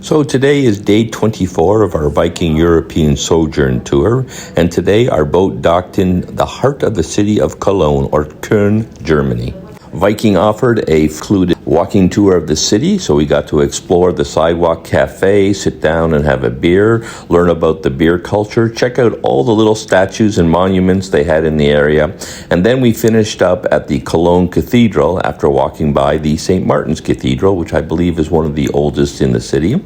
So today is day 24 of our Viking European Sojourn tour, and today our boat docked in the heart of the city of Cologne, or Köln, Germany. Viking offered a included walking tour of the city, so we got to explore the sidewalk cafe, sit down and have a beer, learn about the beer culture, check out all the little statues and monuments they had in the area, and then we finished up at the Cologne Cathedral after walking by the St. Martin's Cathedral, which I believe is one of the oldest in the city.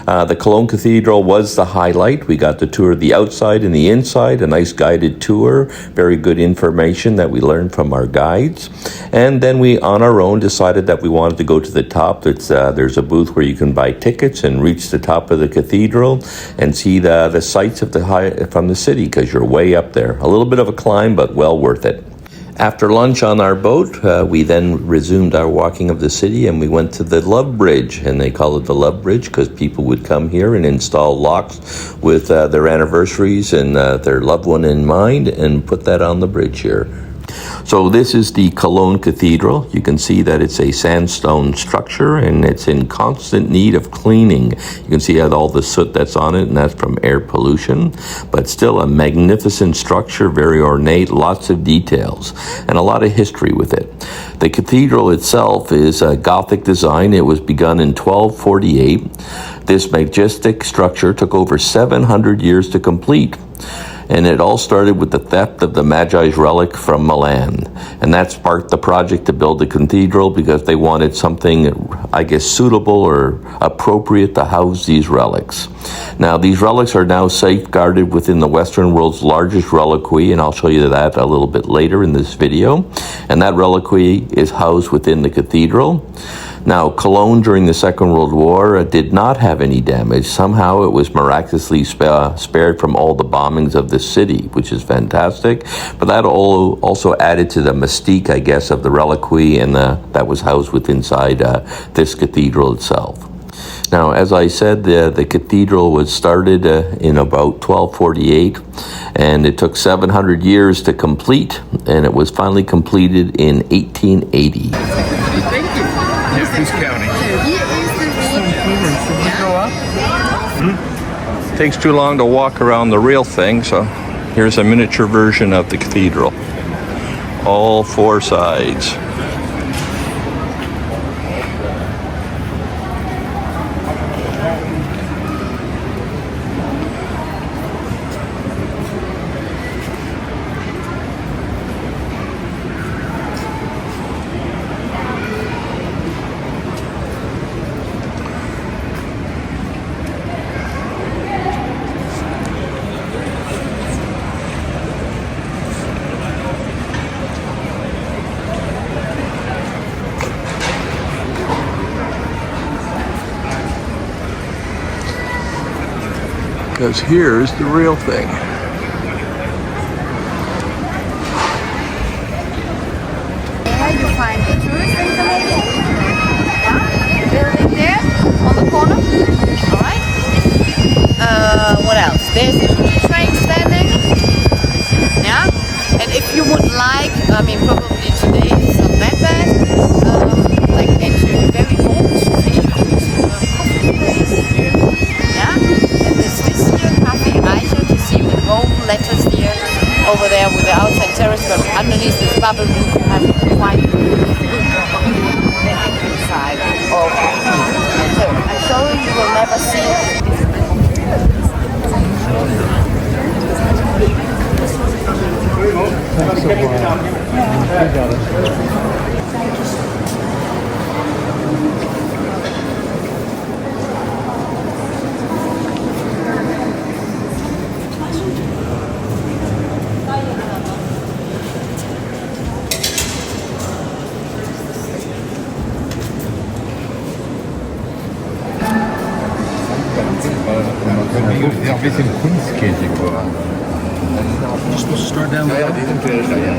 The Cologne Cathedral was the highlight. We got to tour the outside and the inside, a nice guided tour, very good information that we learned from our guides. And then we, on our own, decided that we wanted to go to the top. There's a booth where you can buy tickets and reach the top of the cathedral and see the sights of from the city, because you're way up there. A little bit of a climb, but well worth it. After lunch on our boat, we then resumed our walking of the city, and we went to the Love Bridge, and they call it the Love Bridge because people would come here and install locks with their anniversaries and their loved one in mind and put that on the bridge here. So this is the Cologne Cathedral. You can see that it's a sandstone structure and it's in constant need of cleaning. You can see all the soot that's on it, and that's from air pollution, but still a magnificent structure, very ornate, lots of details, and a lot of history with it. The cathedral itself is a Gothic design. It was begun in 1248. This majestic structure took over 700 years to complete. And it all started with the theft of the Magi's relic from Milan. And that sparked the project to build the cathedral because they wanted something, I guess, suitable or appropriate to house these relics. Now, these relics are now safeguarded within the Western world's largest reliquary, and I'll show you that a little bit later in this video. And that reliquary is housed within the cathedral. Now, Cologne during the Second World War did not have any damage. Somehow it was miraculously spared from all the bombings of the city, which is fantastic. But that also added to the mystique, I guess, of the reliquary and that was housed inside this cathedral itself. Now, as I said, the cathedral was started in about 1248, and it took 700 years to complete, and it was finally completed in 1880. Thank you. Who's counting? Should we go up? Takes too long to walk around the real thing, so here's a miniature version of the cathedral. All four sides. Because here's the real thing. There you find the tourist information. Yeah, building there on the corner. All right. What else? There's the train standing. Yeah. And if you would like, I mean, probably today it's not that bad. Like enter a very old coffee place here. Yeah. Letters here, over there with the outside terrace, but underneath this bubble roof you have quite a inside. So I'm sorry you will never see Ja, ein bisschen Kunstkäse geworden. Just supposed to start down there? Ja, die sind fertig, ja.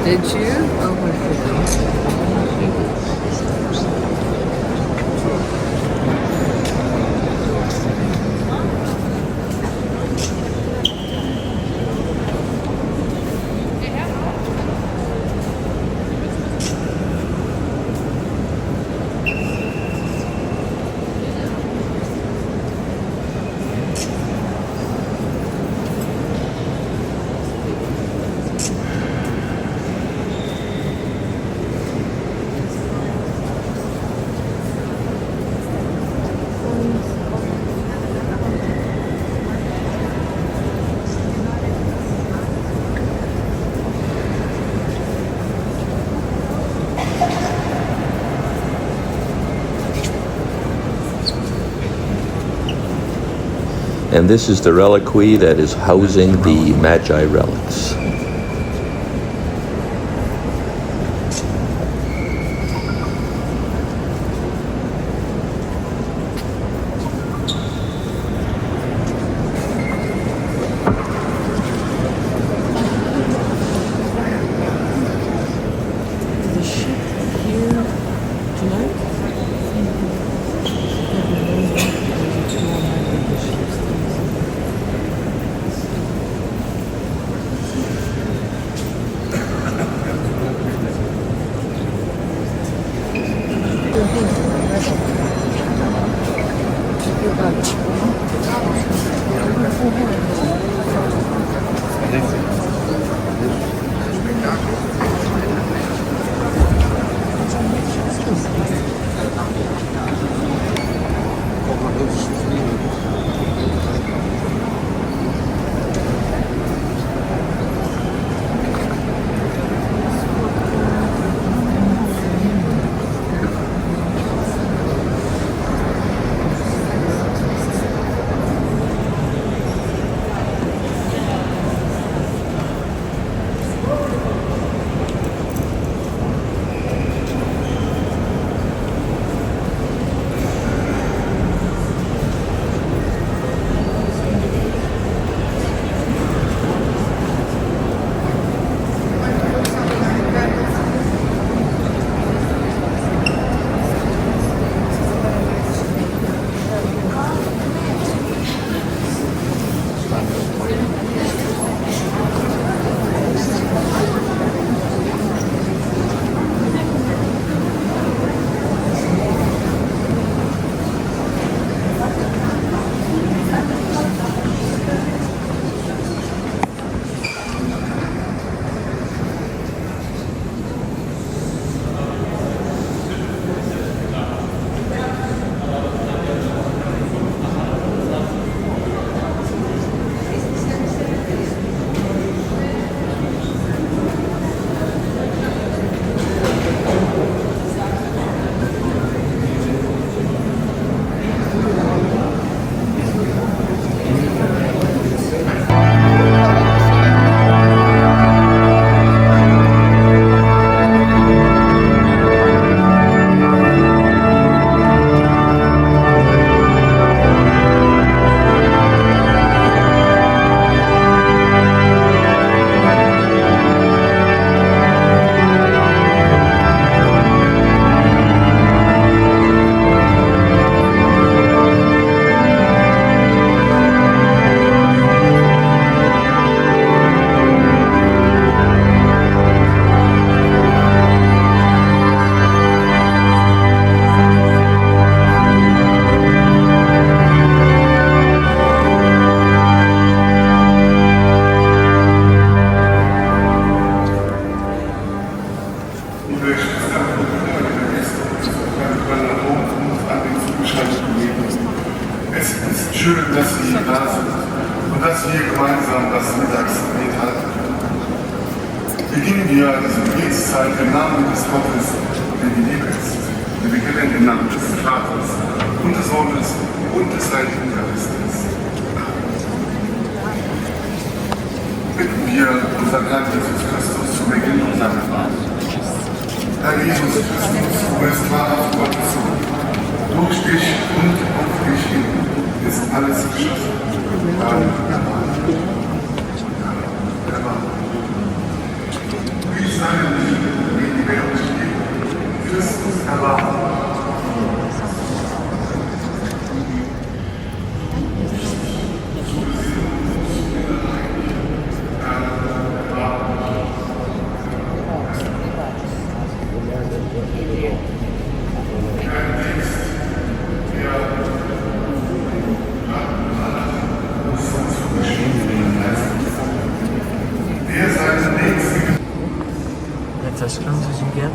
Did you? Oh my goodness. And this is the reliquary that is housing the Magi relics. dass Sie da sind und dass wir gemeinsam das Mittagsgebet halten. Beginnen wir diese Gebetszeit im Namen des Gottes, der die Liebe ist. Wir beginnen im Namen des Vaters und des Sohnes und des Heiligen Geistes. Bitten wir unseren Herrn Jesus Christus zu Beginn unserer Fahrt. Herr Jesus Christus, du bist wahrhaft Gottes Sohn. Durch dich und auf dich hin ist alles geschaffen. Amen. Wie seine Liebe in die Welt steht, Christus erwartet. As close as you get.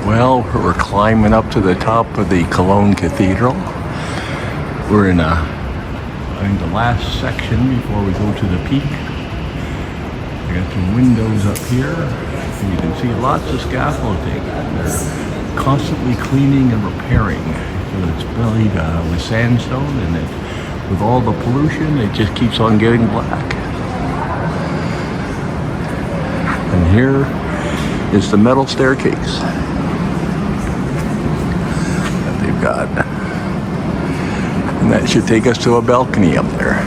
Well, we're climbing up to the top of the Cologne Cathedral. We're in the last section before we go to the peak. I got some windows up here. And you can see lots of scaffolding. They're constantly cleaning and repairing. So it's built with sandstone, and with all the pollution, it just keeps on getting black. And here is the metal staircase that they've got. And that should take us to a balcony up there.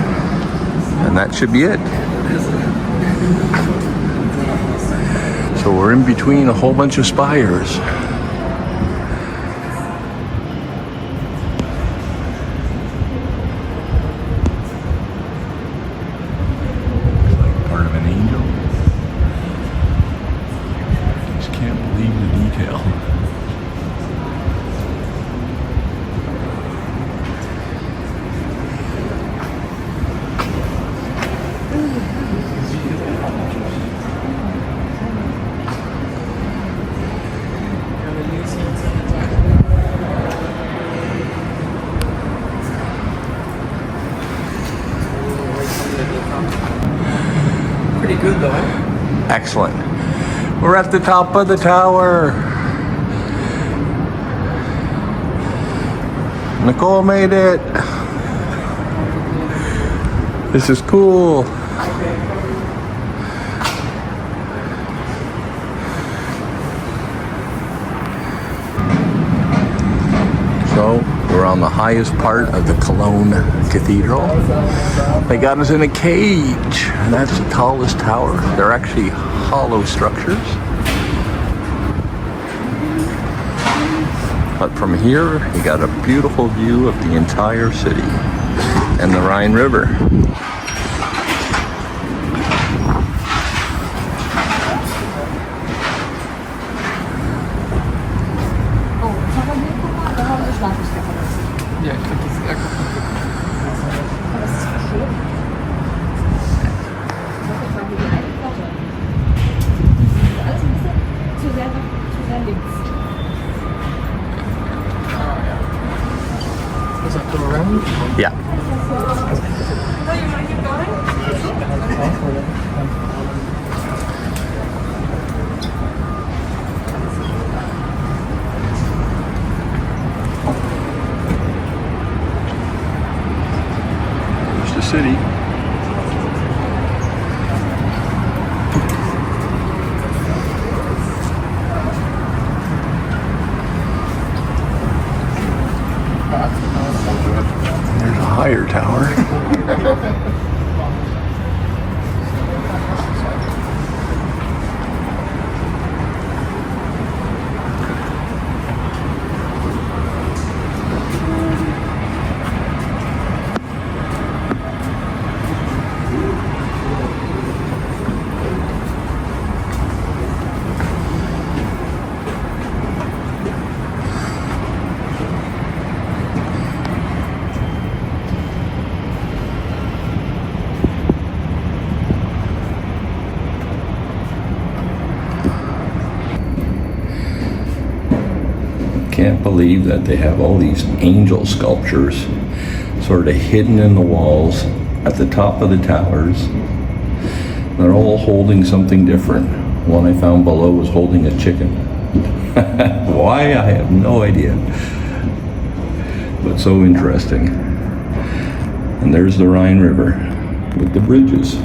And that should be it. So we're in between a whole bunch of spires. Looks like part of an angel. Just can't believe the detail. Pretty good though, eh? Excellent. We're at the top of the tower. Nicole made it. This is cool. So we're on the highest part of the Cologne Cathedral. They got us in a cage, and that's the tallest tower. They're actually hollow structures. But from here, you got a beautiful view of the entire city and the Rhine River. Ja, ich finde das sehr gut. Alles ein bisschen zu sehr links. Does that go around? Yeah. There's the city. There's a higher tower. Can't believe that they have all these angel sculptures sort of hidden in the walls at the top of the towers. They're all holding something different. One I found below was holding a chicken. Why? I have no idea. But so interesting. And there's the Rhine River with the bridges.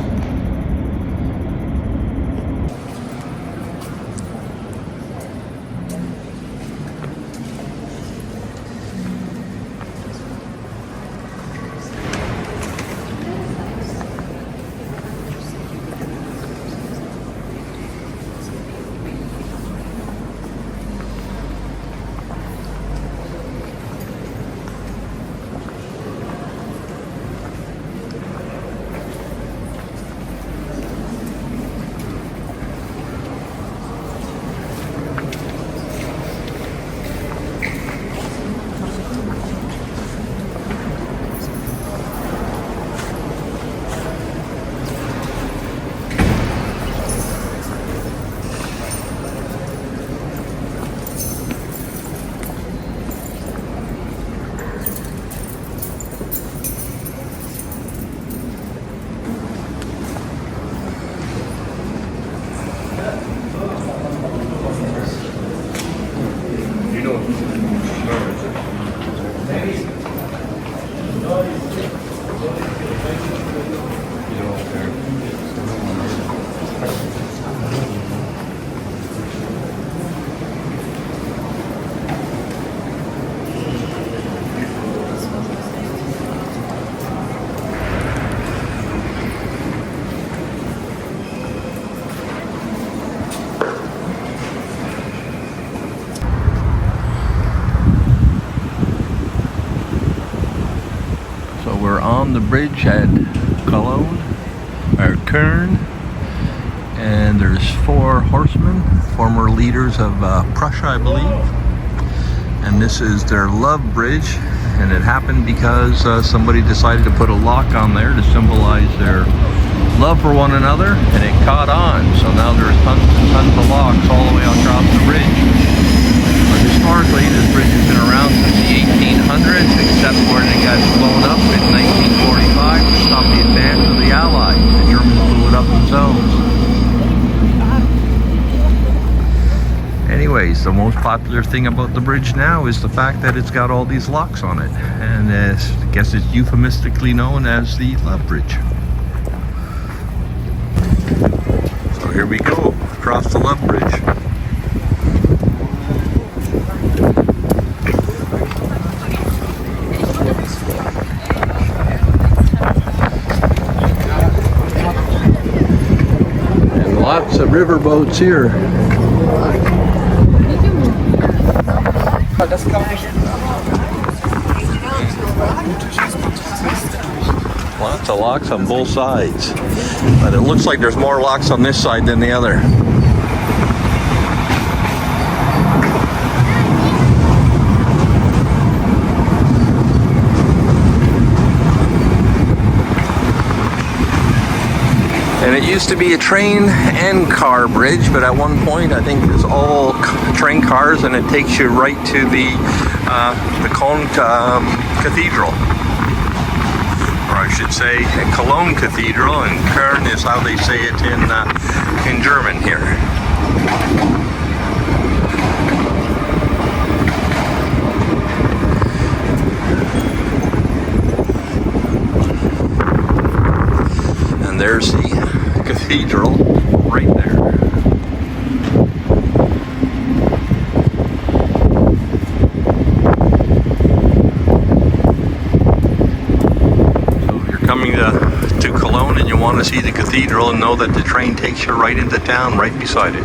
We're on the bridge at Cologne, or Köln, and there's 4 horsemen, former leaders of Prussia, I believe. And this is their love bridge, and it happened because somebody decided to put a lock on there to symbolize their love for one another, and it caught on. So now there's tons and tons of locks all the way across the bridge. But historically, this bridge has been around since the 1800s, except when it got blown up in 1945 to stop the advance of the Allies. The Germans blew it up themselves. Anyways, the most popular thing about the bridge now is the fact that it's got all these locks on it. And I guess it's euphemistically known as the Love Bridge. So here we go, across the Love Bridge. And lots of river boats here. Lots of locks on both sides, but it looks like there's more locks on this side than the other. And it used to be a train and car bridge, but at one point I think it's all train cars, and it takes you right to the the Cologne Cathedral. Or I should say Cologne Cathedral, and Köln is how they say it in German here. And there's the cathedral right there. Coming to Cologne and you want to see the cathedral, and know that the train takes you right into town, right beside it.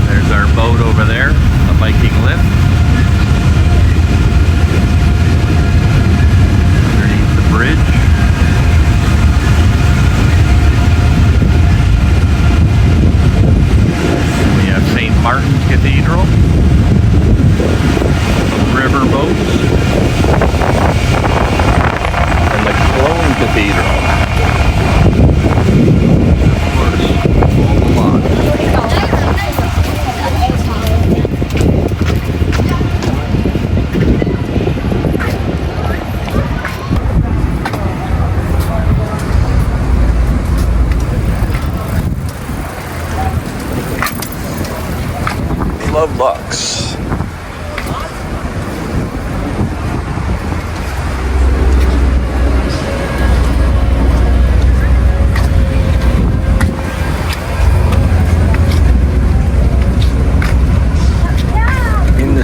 There's our boat over there, the Viking lift. Underneath the bridge. We have St. Martin's Cathedral. River boats, and the Cologne Cathedral. Of course, all the lodges. Love Lux.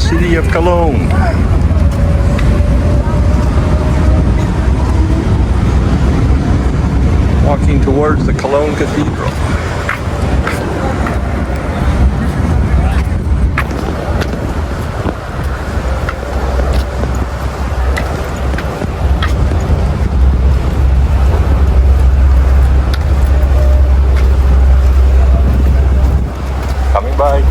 City of Cologne. Walking towards the Cologne Cathedral. Coming by.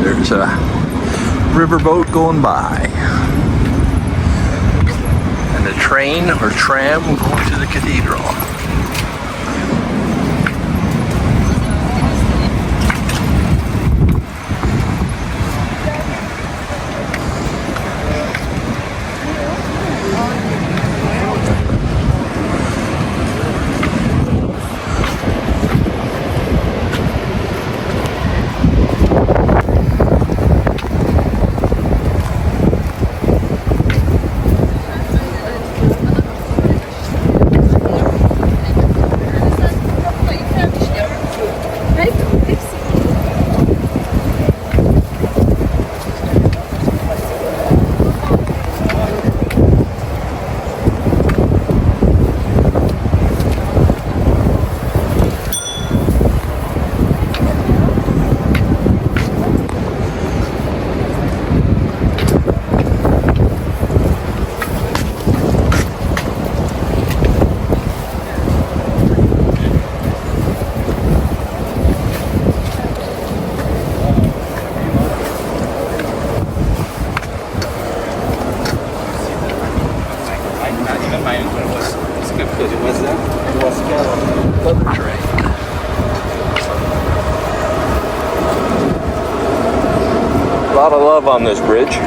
There's a riverboat going by, and a train or tram going to the cathedral. A lot of love on this bridge.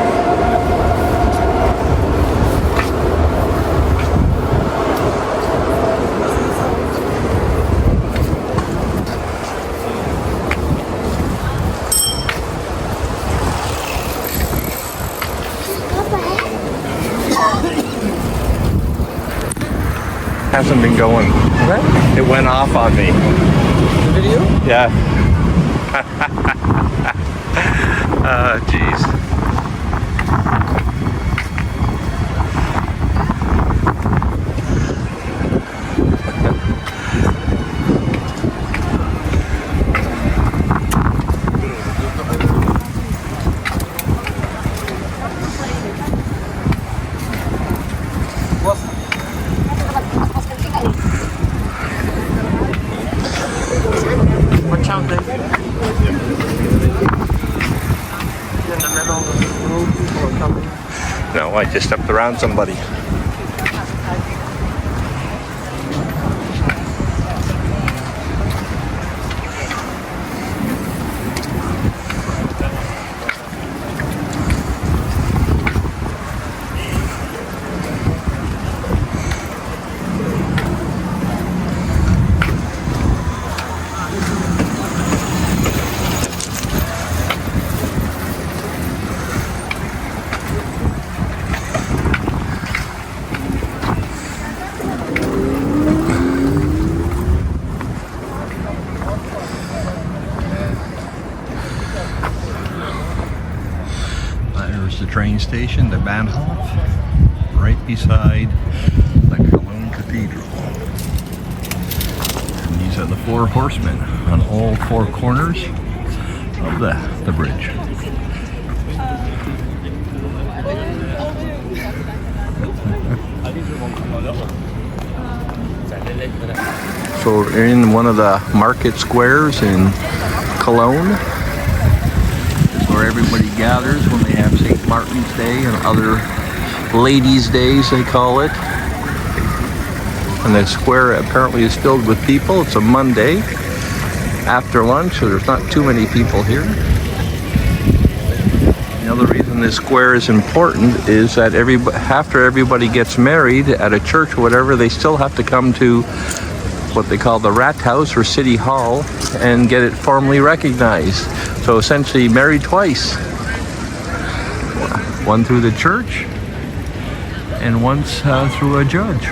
hasn't been going. What? It went off on me. The video? Yeah. Jeez. Watch out there. In the middle of the road, people are coming. No, I just stepped around somebody. There's the train station, the Bahnhof, right beside the Cologne Cathedral. And these are the four horsemen on all four corners of the bridge. So we're in one of the market squares in Cologne. It's where everybody gathers when they have St. Martin's Day and other ladies' days, they call it. And the square apparently is filled with people. It's a Monday after lunch, so there's not too many people here. The other reason this square is important is that after everybody gets married at a church or whatever, they still have to come to what they call the Rathaus or City Hall and get it formally recognized. So essentially married twice. One through the church and once through a judge.